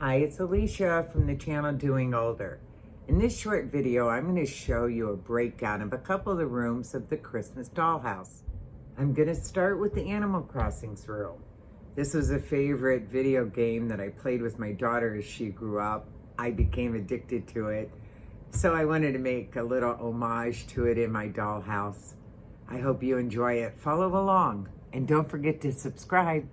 Hi, it's Alicia from the channel Doing Older. In this short video, I'm going to show you a breakdown of a couple of the rooms of the Christmas dollhouse. I'm going to start with the Animal Crossing room. This was a favorite video game that I played with my daughter as she grew up. I became addicted to it, so I wanted to make a little homage to it in my dollhouse. I hope you enjoy it. Follow along, and don't forget to subscribe.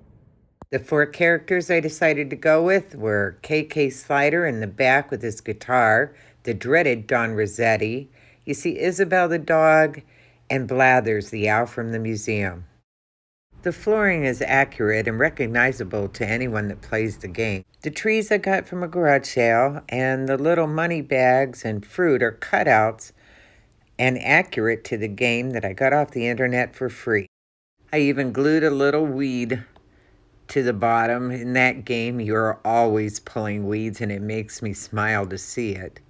The four characters I decided to go with were KK Slider in the back with his guitar, the dreaded Don Rossetti. You see Isabel the dog, and Blathers the owl from the museum. The flooring is accurate and recognizable to anyone that plays the game. The trees I got from a garage sale and the little money bags and fruit are cutouts and accurate to the game that I got off the internet for free. I even glued a little weed to the bottom. In that game, you're always pulling weeds, and it makes me smile to see it.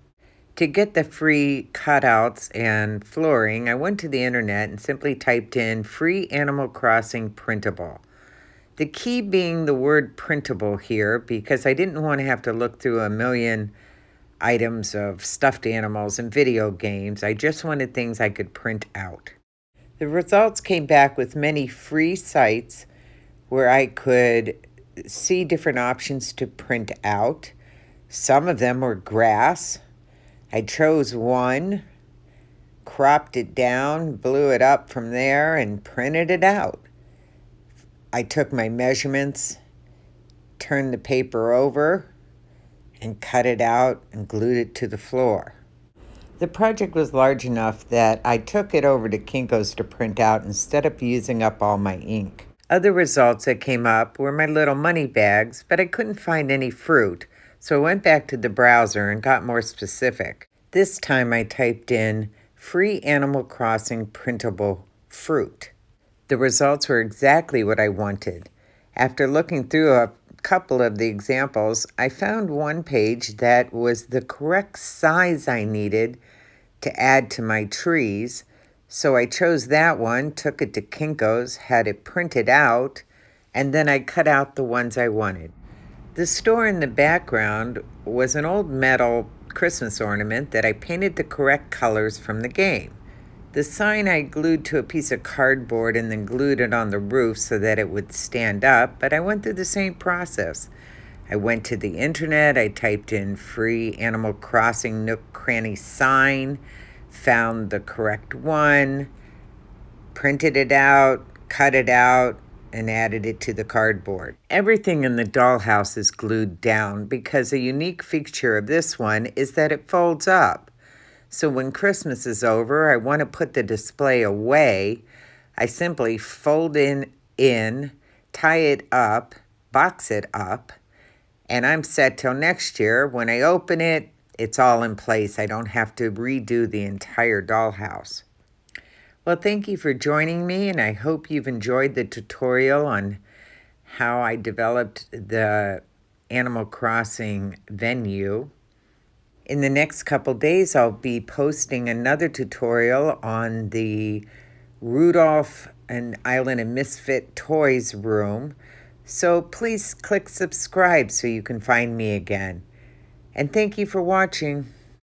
To get the free cutouts and flooring, I went to the internet and simply typed in free Animal Crossing printable. The key being the word printable here, because I didn't want to have to look through a million items of stuffed animals and video games. I just wanted things I could print out. The results came back with many free sites where I could see different options to print out. Some of them were grass. I chose one, cropped it down, blew it up from there, and printed it out. I took my measurements, turned the paper over, and cut it out and glued it to the floor. The project was large enough that I took it over to Kinko's to print out instead of using up all my ink. Other results that came up were my little money bags, but I couldn't find any fruit, so I went back to the browser and got more specific. This time I typed in free Animal Crossing printable fruit. The results were exactly what I wanted. After looking through a couple of the examples, I found one page that was the correct size I needed to add to my trees. So I chose that one, took it to Kinko's, had it printed out, and then I cut out the ones I wanted. The store in the background was an old metal Christmas ornament that I painted the correct colors from the game. The sign I glued to a piece of cardboard and then glued it on the roof so that it would stand up, but I went through the same process. I went to the internet, I typed in free Animal Crossing Nook Cranny sign, found the correct one, printed it out, cut it out, and added it to the cardboard. Everything in the dollhouse is glued down because a unique feature of this one is that it folds up. So when Christmas is over, I want to put the display away. I simply fold in, tie it up, box it up, and I'm set till next year. When I open it, it's all in place. I don't have to redo the entire dollhouse. Well, thank you for joining me, and I hope you've enjoyed the tutorial on how I developed the Animal Crossing venue. In the next couple days, I'll be posting another tutorial on the Rudolph and Island of Misfit Toys room. So please click subscribe so you can find me again. And thank you for watching.